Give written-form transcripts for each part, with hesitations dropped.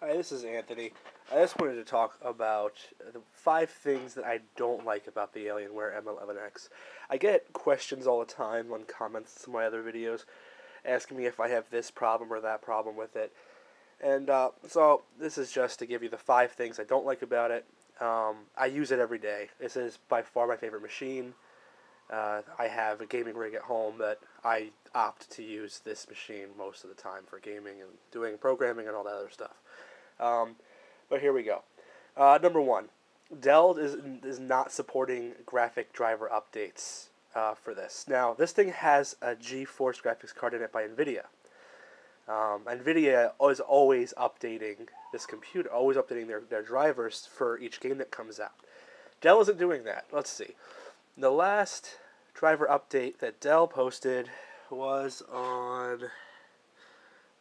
Hi, this is Anthony. I just wanted to talk about the 5 things that I don't like about the Alienware m11x. I get questions all the time on comments to my other videos asking me if I have this problem or that problem with it. And so this is just to give you the 5 things I don't like about it. I use it every day. This is by far my favorite machine. I have a gaming rig at home that I opt to use this machine most of the time for gaming and doing programming and all that other stuff. But here we go. Number 1, Dell is not supporting graphic driver updates for this. Now, this thing has a GeForce graphics card in it by Nvidia. Nvidia is always updating this computer, always updating their drivers for each game that comes out. Dell isn't doing that. Let's see. The last driver update that Dell posted was on,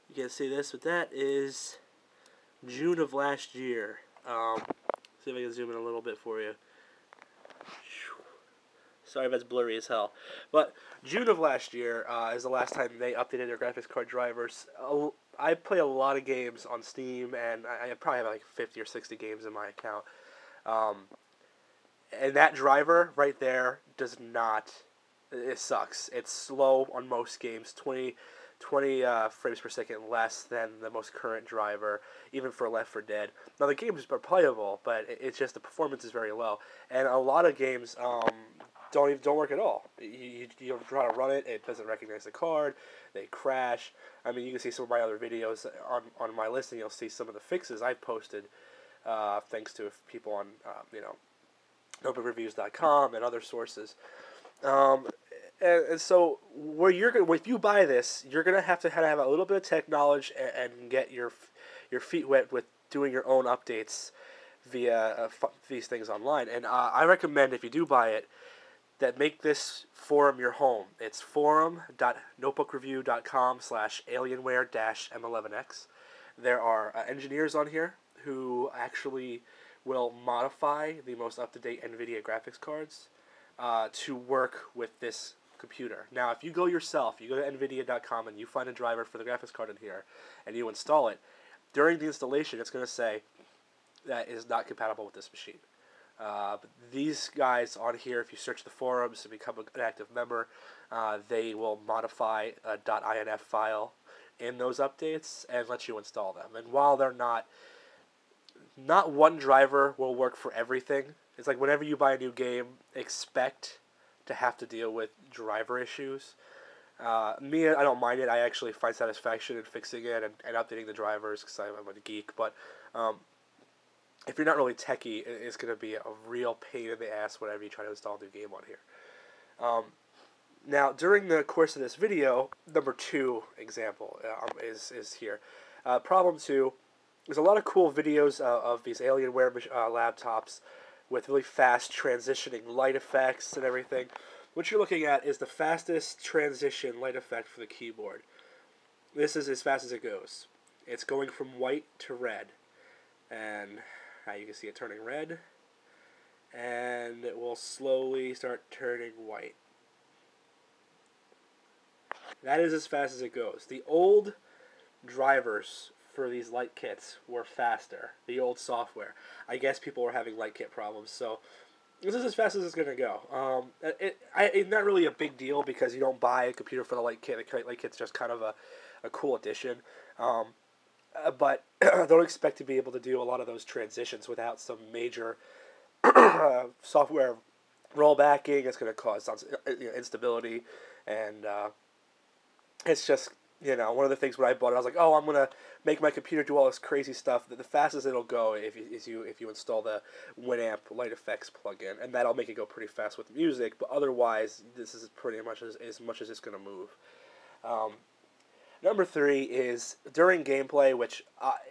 you can see this, but that is June of last year. See if I can zoom in a little bit for you. Sorry if that's blurry as hell. But June of last year is the last time they updated their graphics card drivers. I play a lot of games on Steam, and I probably have like 50 or 60 games in my account. And that driver right there does not, it sucks. It's slow on most games, 20 frames per second less than the most current driver, even for Left 4 Dead. Now the games are playable, but it's just the performance is very low, and a lot of games don't work at all. You try to run it, it doesn't recognize the card, they crash. I mean, you can see some of my other videos on my list, and you'll see some of the fixes I've posted, thanks to people on notebookreviews.com and other sources. And so, if you buy this, you're gonna have to have a little bit of tech knowledge and get your feet wet with doing your own updates via these things online. And I recommend, if you do buy it, that make this forum your home. It's forum.notebookreview.com/alienware-m11x. There are engineers on here who actually will modify the most up-to-date Nvidia graphics cards to work with this computer. Now, if you go yourself, you go to nvidia.com and you find a driver for the graphics card in here, and you install it, during the installation, it's going to say that is not compatible with this machine. But these guys on here, if you search the forums and become an active member, they will modify a .inf file in those updates and let you install them. And while they're not one driver will work for everything. It's like whenever you buy a new game, expect to have to deal with driver issues. Me, I don't mind it. I actually find satisfaction in fixing it and updating the drivers because I'm a geek. But if you're not really techie, it's going to be a real pain in the ass whenever you try to install a new game on here. Now, during the course of this video, number 2 example is here. Problem 2. There's a lot of cool videos of these Alienware laptops with really fast transitioning light effects and everything. What you're looking at is the fastest transition light effect for the keyboard. This is as fast as it goes. It's going from white to red. And you can see it turning red. And it will slowly start turning white. That is as fast as it goes. The old drivers for these light kits were faster, the old software. I guess people were having light kit problems, so this is as fast as it's going to go. It's not really a big deal because you don't buy a computer for the light kit. The light kit's just kind of a cool addition. But don't expect to be able to do a lot of those transitions without some major software rollbacking. It's going to cause instability, and it's just, one of the things when I bought it, I was like, oh, I'm going to make my computer do all this crazy stuff. The fastest it'll go if you install the Winamp Light Effects plugin, and that'll make it go pretty fast with music, but otherwise, this is pretty much as much as it's going to move. Number 3 is during gameplay, which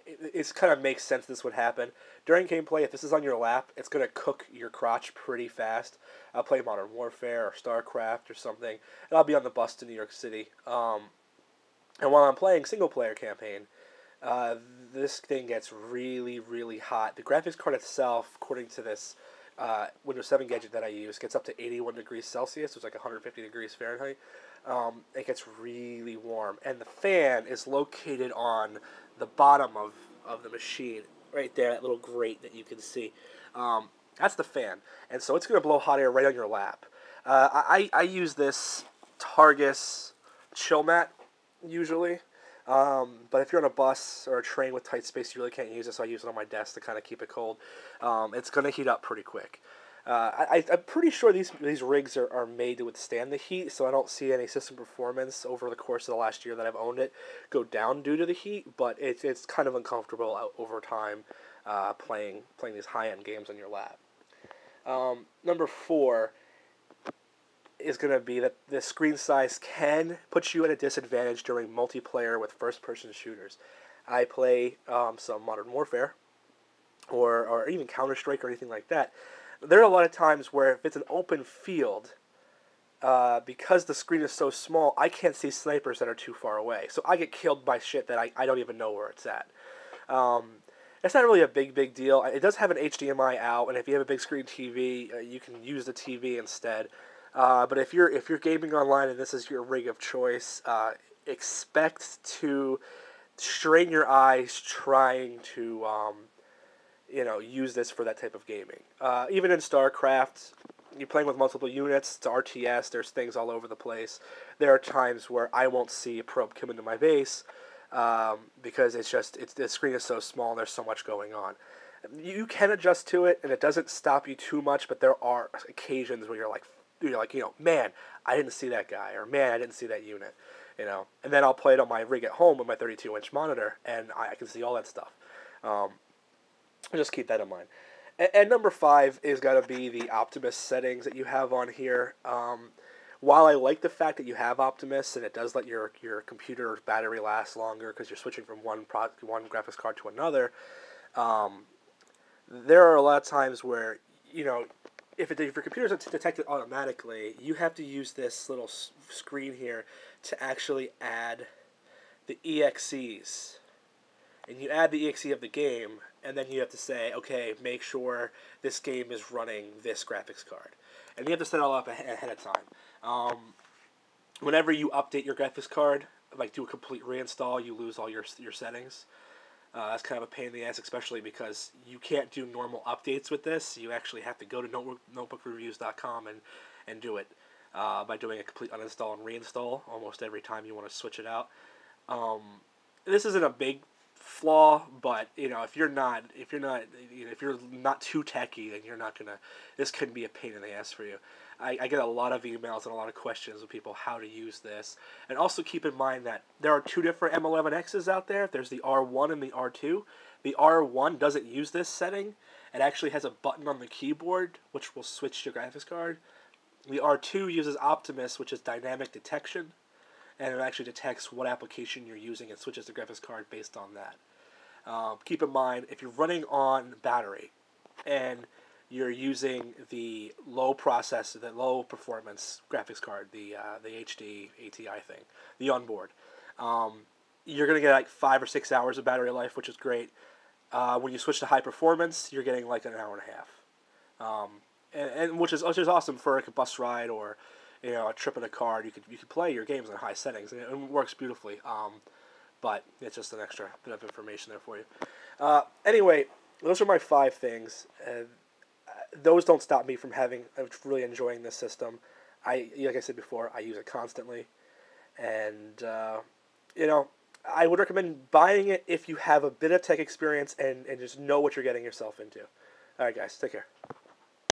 it kind of makes sense this would happen. During gameplay, if this is on your lap, it's going to cook your crotch pretty fast. I'll play Modern Warfare or StarCraft or something, and I'll be on the bus to New York City. And while I'm playing single-player campaign, this thing gets really, really hot. The graphics card itself, according to this Windows 7 gadget that I use, gets up to 81 degrees Celsius, which is like 150 degrees Fahrenheit. It gets really warm. And the fan is located on the bottom of of the machine right there, that little grate that you can see. That's the fan, and so it's going to blow hot air right on your lap. I use this Targus chill mat usually, but if you're on a bus or a train with tight space, you really can't use it, so I use it on my desk to kind of keep it cold. It's going to heat up pretty quick. I'm pretty sure these rigs are made to withstand the heat, so I don't see any system performance over the course of the last year that I've owned it go down due to the heat, but it's kind of uncomfortable over time playing these high-end games on your lap. Number 4 is going to be that the screen size can put you at a disadvantage during multiplayer with first-person shooters. I play some Modern Warfare or even Counter-Strike or anything like that. There are a lot of times where if it's an open field, because the screen is so small, I can't see snipers that are too far away. So I get killed by shit that I don't even know where it's at. It's not really a big deal. It does have an HDMI out, and if you have a big screen TV, you can use the TV instead. But if you're gaming online and this is your rig of choice, expect to strain your eyes trying to use this for that type of gaming. Even in StarCraft, you're playing with multiple units, it's RTS, there's things all over the place. There are times where I won't see a probe come into my base because the screen is so small and there's so much going on. You can adjust to it, and it doesn't stop you too much, but there are occasions where you're like, man, I didn't see that guy, or man, I didn't see that unit, And then I'll play it on my rig at home with my 32-inch monitor, and I can see all that stuff. Just keep that in mind. And number 5 is got to be the Optimus settings that you have on here. While I like the fact that you have Optimus and it does let your computer's battery last longer because you're switching from one graphics card to another, there are a lot of times where, if your computer doesn't detect it automatically, you have to use this little screen here to actually add the EXEs. And you add the EXE of the game, and then you have to say, okay, make sure this game is running this graphics card. And you have to set it all up ahead of time. Whenever you update your graphics card, like do a complete reinstall, you lose all your settings. That's kind of a pain in the ass, especially because you can't do normal updates with this. You actually have to go to notebookreviews.com and do it by doing a complete uninstall and reinstall almost every time you want to switch it out. This isn't a big flaw, but if you're not too techy, then you're not gonna. This can be a pain in the ass for you. I get a lot of emails and a lot of questions with people how to use this, and also keep in mind that there are 2 different M11x's out there. There's the R1 and the R2. The R1 doesn't use this setting. It actually has a button on the keyboard which will switch your graphics card. The R2 uses Optimus, which is dynamic detection, and it actually detects what application you're using and switches the graphics card based on that. Keep in mind, if you're running on battery and you're using the low performance graphics card, the HD ATI thing, the onboard, you're going to get like 5 or 6 hours of battery life, which is great. When you switch to high performance, you're getting like an hour and a half, and which is awesome for like a bus ride or a trip in a car. You could play your games in high settings, and it works beautifully. But it's just an extra bit of information there for you. Anyway, those are my 5 things. Those don't stop me from really enjoying this system. Like I said before, I use it constantly, and I would recommend buying it if you have a bit of tech experience and just know what you're getting yourself into. All right, guys, take care.